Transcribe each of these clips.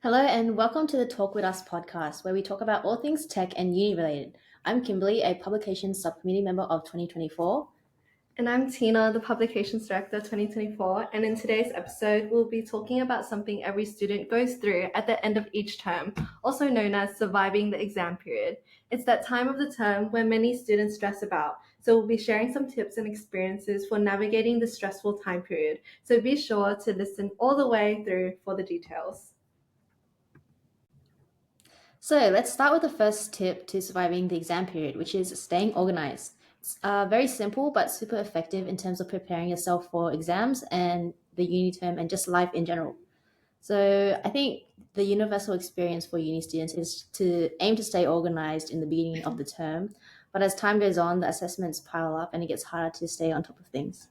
Hello and welcome to the Talk With Us podcast, where we talk about all things tech and uni related. I'm Kimberly, a publications subcommittee member of 2024. And I'm Tina, the Publications Director 2024, and in today's episode, we'll be talking about something every student goes through at the end of each term, also known as surviving the exam period. It's that time of the term where many students stress about, so we'll be sharing some tips and experiences for navigating the stressful time period, so be sure to listen all the way through for the details. So let's start with the first tip to surviving the exam period, which is staying organized. It's very simple but super effective in terms of preparing yourself for exams and the uni term and just life in general. So I think the universal experience for uni students is to aim to stay organized in the beginning of the term, but as time goes on, the assessments pile up and it gets harder to stay on top of things.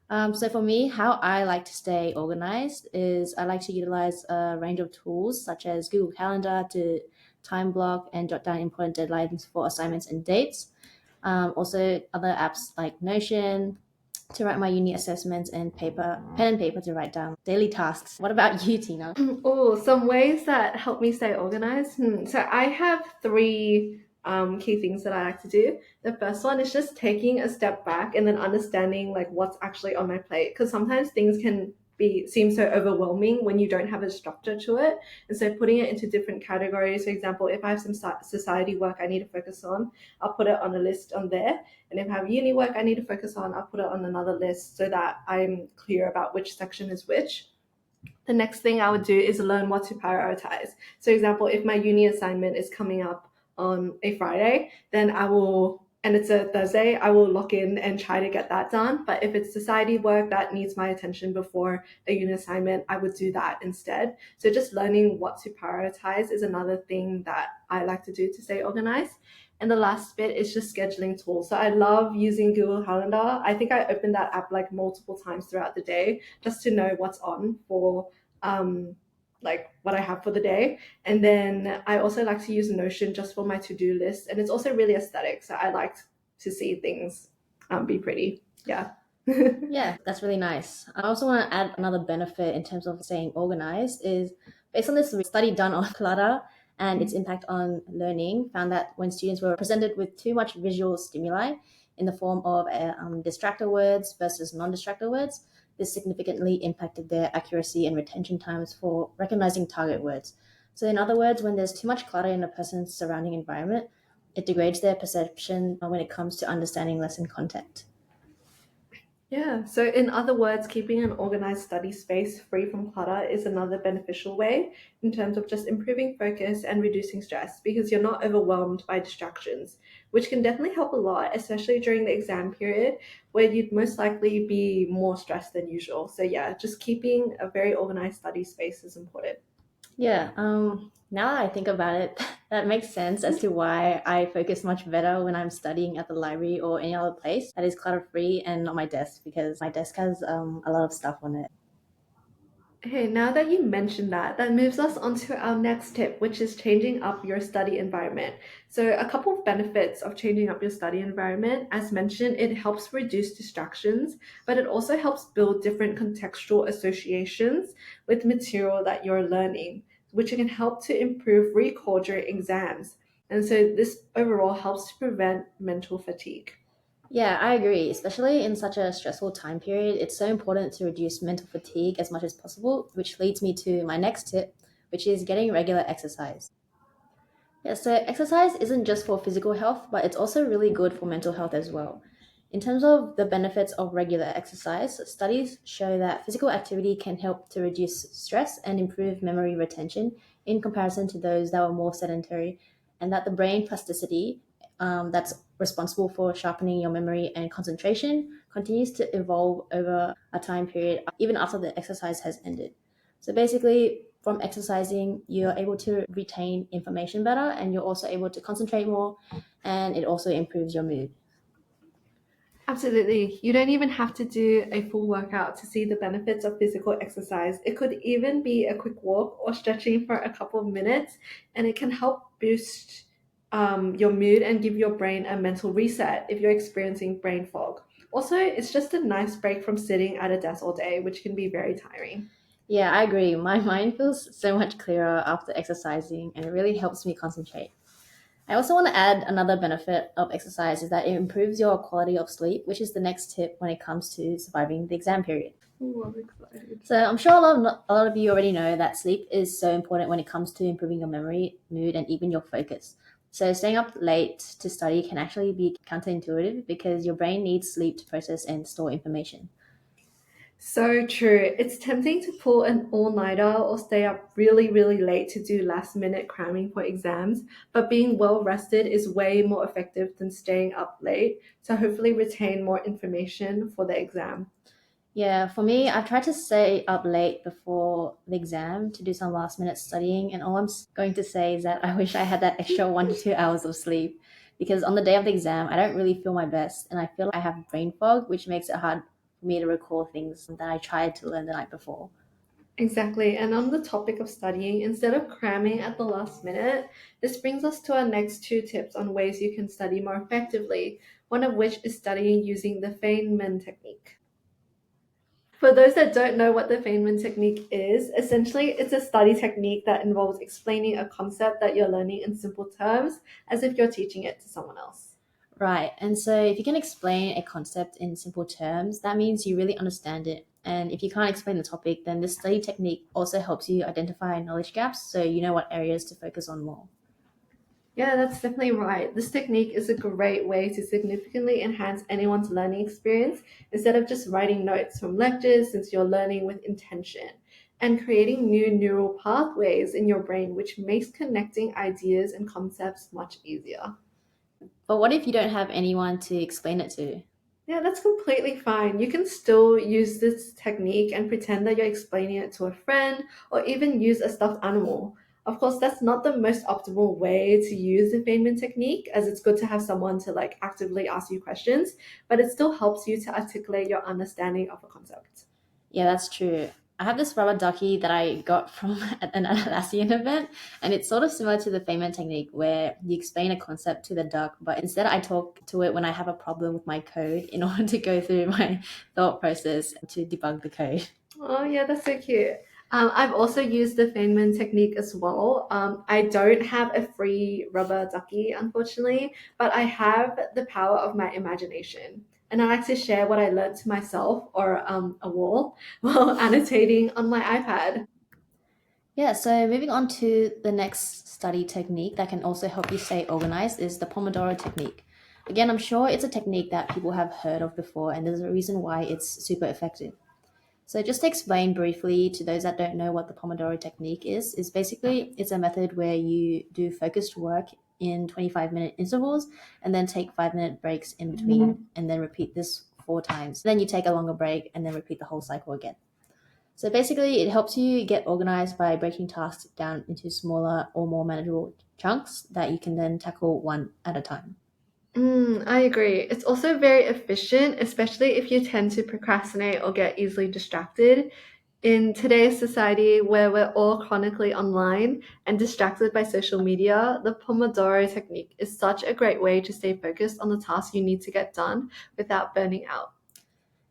So for me, how I like to stay organized is I like to utilize a range of tools such as Google Calendar to time block and jot down important deadlines for assignments and dates. Also, other apps like Notion to write my uni assessments and pen and paper to write down daily tasks. What about you, Tina? Oh, some ways that help me stay organized. So I have three key things that I like to do. The first one is just taking a step back and then understanding like what's actually on my plate. Because sometimes things can seem so overwhelming when you don't have a structure to it. And so putting it into different categories. For example, if I have some society work I need to focus on, I'll put it on a list on there. And if I have uni work I need to focus on, I'll put it on another list so that I'm clear about which section is which. The next thing I would do is learn what to prioritize. So, example, if my uni assignment is coming up on a Friday, then and it's a Thursday, I will lock in and try to get that done. But if it's society work that needs my attention before a uni assignment, I would do that instead. So, just learning what to prioritize is another thing that I like to do to stay organized. And the last bit is just scheduling tools. So I love using Google Calendar. I think I open that app like multiple times throughout the day just to know what's on for like what I have for the day. And then I also like to use Notion just for my to-do list. And it's also really aesthetic. So I like to see things be pretty. Yeah. Yeah, that's really nice. I also want to add another benefit in terms of staying organized is based on this study done on clutter and its impact on learning, found that when students were presented with too much visual stimuli in the form of distractor words versus non-distractor words, this significantly impacted their accuracy and retention times for recognizing target words. So in other words, when there's too much clutter in a person's surrounding environment, it degrades their perception when it comes to understanding lesson content. Yeah, so in other words, keeping an organized study space free from clutter is another beneficial way in terms of just improving focus and reducing stress because you're not overwhelmed by distractions, which can definitely help a lot, especially during the exam period where you'd most likely be more stressed than usual. So, yeah, just keeping a very organized study space is important. Yeah, now that I think about it, that makes sense as to why I focus much better when I'm studying at the library or any other place that is clutter free and not my desk because my desk has a lot of stuff on it. Hey, now that you mentioned that, that moves us on to our next tip, which is changing up your study environment. So, a couple of benefits of changing up your study environment. As mentioned, it helps reduce distractions, but it also helps build different contextual associations with material that you're learning, which can help to improve recall during exams. And so, this overall helps to prevent mental fatigue. Yeah, I agree. Especially in such a stressful time period, it's so important to reduce mental fatigue as much as possible, which leads me to my next tip, which is getting regular exercise. Yeah, so exercise isn't just for physical health, but it's also really good for mental health as well. In terms of the benefits of regular exercise, studies show that physical activity can help to reduce stress and improve memory retention in comparison to those that were more sedentary, and that the brain plasticity that's responsible for sharpening your memory and concentration continues to evolve over a time period, even after the exercise has ended. So basically, from exercising, you're able to retain information better and you're also able to concentrate more, and it also improves your mood. Absolutely. You don't even have to do a full workout to see the benefits of physical exercise. It could even be a quick walk or stretching for a couple of minutes, and it can help boost your mood and give your brain a mental reset if you're experiencing brain fog. Also, it's just a nice break from sitting at a desk all day, which can be very tiring. Yeah, I agree. My mind feels so much clearer after exercising, and it really helps me concentrate. I also want to add another benefit of exercise is that it improves your quality of sleep, which is the next tip when it comes to surviving the exam period. Ooh, I'm excited. So I'm sure a lot of you already know that sleep is so important when it comes to improving your memory, mood, and even your focus. So staying up late to study can actually be counterintuitive because your brain needs sleep to process and store information. So true. It's tempting to pull an all-nighter or stay up really, really late to do last-minute cramming for exams, but being well rested is way more effective than staying up late to hopefully retain more information for the exam. Yeah, for me, I've tried to stay up late before the exam to do some last minute studying, and all going to say is that I wish I had that extra 1 to 2 hours of sleep because on the day of the exam, I don't really feel my best, and I feel like I have brain fog, which makes it hard for me to recall things that I tried to learn the night before. Exactly. And on the topic of studying, instead of cramming at the last minute, this brings us to our next two tips on ways you can study more effectively, one of which is studying using the Feynman technique. For those that don't know what the Feynman technique is, essentially it's a study technique that involves explaining a concept that you're learning in simple terms as if you're teaching it to someone else. Right, and so if you can explain a concept in simple terms, that means you really understand it. And if you can't explain the topic, then this study technique also helps you identify knowledge gaps so you know what areas to focus on more. Yeah, that's definitely right. This technique is a great way to significantly enhance anyone's learning experience instead of just writing notes from lectures, since you're learning with intention and creating new neural pathways in your brain, which makes connecting ideas and concepts much easier. But what if you don't have anyone to explain it to? Yeah, that's completely fine. You can still use this technique and pretend that you're explaining it to a friend or even use a stuffed animal. Of course, that's not the most optimal way to use the Feynman technique, as it's good to have someone to like actively ask you questions, but it still helps you to articulate your understanding of a concept. Yeah, that's true. I have this rubber ducky that I got from an Atlassian event, and it's sort of similar to the Feynman technique where you explain a concept to the duck, but instead I talk to it when I have a problem with my code in order to go through my thought process to debug the code. Oh, yeah, that's so cute. I've also used the Feynman technique as well. I don't have a free rubber ducky, unfortunately, but I have the power of my imagination. And I like to share what I learned to myself or a wall while annotating on my iPad. Yeah, so moving on to the next study technique that can also help you stay organized is the Pomodoro technique. Again, I'm sure it's a technique that people have heard of before, and there's a reason why it's super effective. So just to explain briefly to those that don't know what the Pomodoro technique is basically it's a method where you do focused work in 25-minute intervals and then take 5-minute breaks in between and then repeat this 4 times. Then you take a longer break and then repeat the whole cycle again. So basically it helps you get organized by breaking tasks down into smaller or more manageable chunks that you can then tackle one at a time. I agree. It's also very efficient, especially if you tend to procrastinate or get easily distracted. In today's society where we're all chronically online and distracted by social media, the Pomodoro technique is such a great way to stay focused on the task you need to get done without burning out.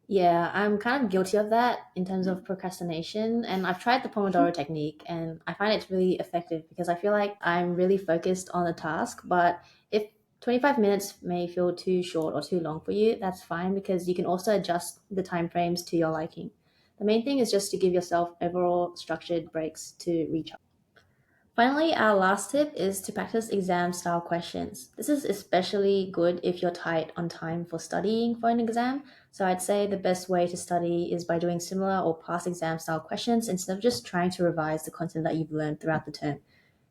Yeah, I'm kind of guilty of that in terms of procrastination. And I've tried the Pomodoro technique and I find it's really effective because I feel like I'm really focused on the task. But if 25 minutes may feel too short or too long for you, that's fine because you can also adjust the time frames to your liking. The main thing is just to give yourself overall structured breaks to recharge. Finally, our last tip is to practice exam style questions. This is especially good if you're tight on time for studying for an exam. So I'd say the best way to study is by doing similar or past exam style questions instead of just trying to revise the content that you've learned throughout the term.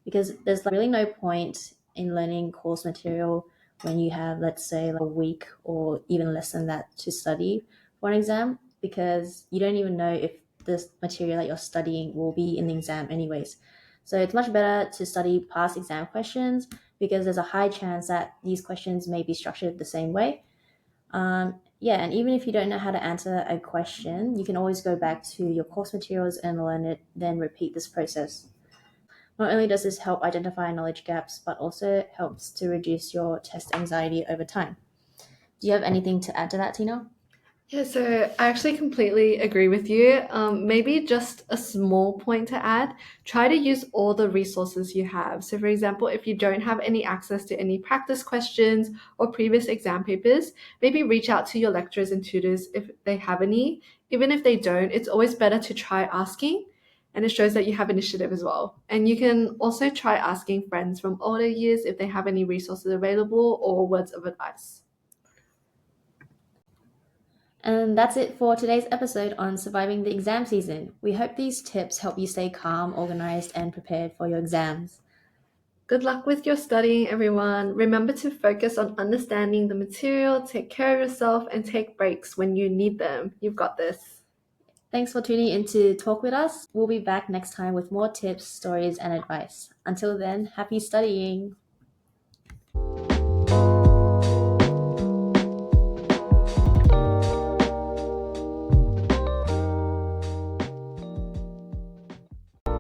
Because there's really no point in learning course material when you have, let's say, like a week or even less than that to study for an exam because you don't even know if this material that you're studying will be in the exam anyways. So it's much better to study past exam questions because there's a high chance that these questions may be structured the same way. Yeah, and even if you don't know how to answer a question, you can always go back to your course materials and learn it, then repeat this process. Not only does this help identify knowledge gaps, but also helps to reduce your test anxiety over time. Do you have anything to add to that, Tina? Yeah, so I actually completely agree with you. Maybe just a small point to add, try to use all the resources you have. So, for example, if you don't have any access to any practice questions or previous exam papers, maybe reach out to your lecturers and tutors if they have any. Even if they don't, it's always better to try asking, and it shows that you have initiative as well. And you can also try asking friends from older years if they have any resources available or words of advice. And that's it for today's episode on surviving the exam season. We hope these tips help you stay calm, organized, and prepared for your exams. Good luck with your studying, everyone. Remember to focus on understanding the material, take care of yourself, and take breaks when you need them. You've got this. Thanks for tuning in to talk with us. We'll be back next time with more tips, stories, and advice. Until then, happy studying.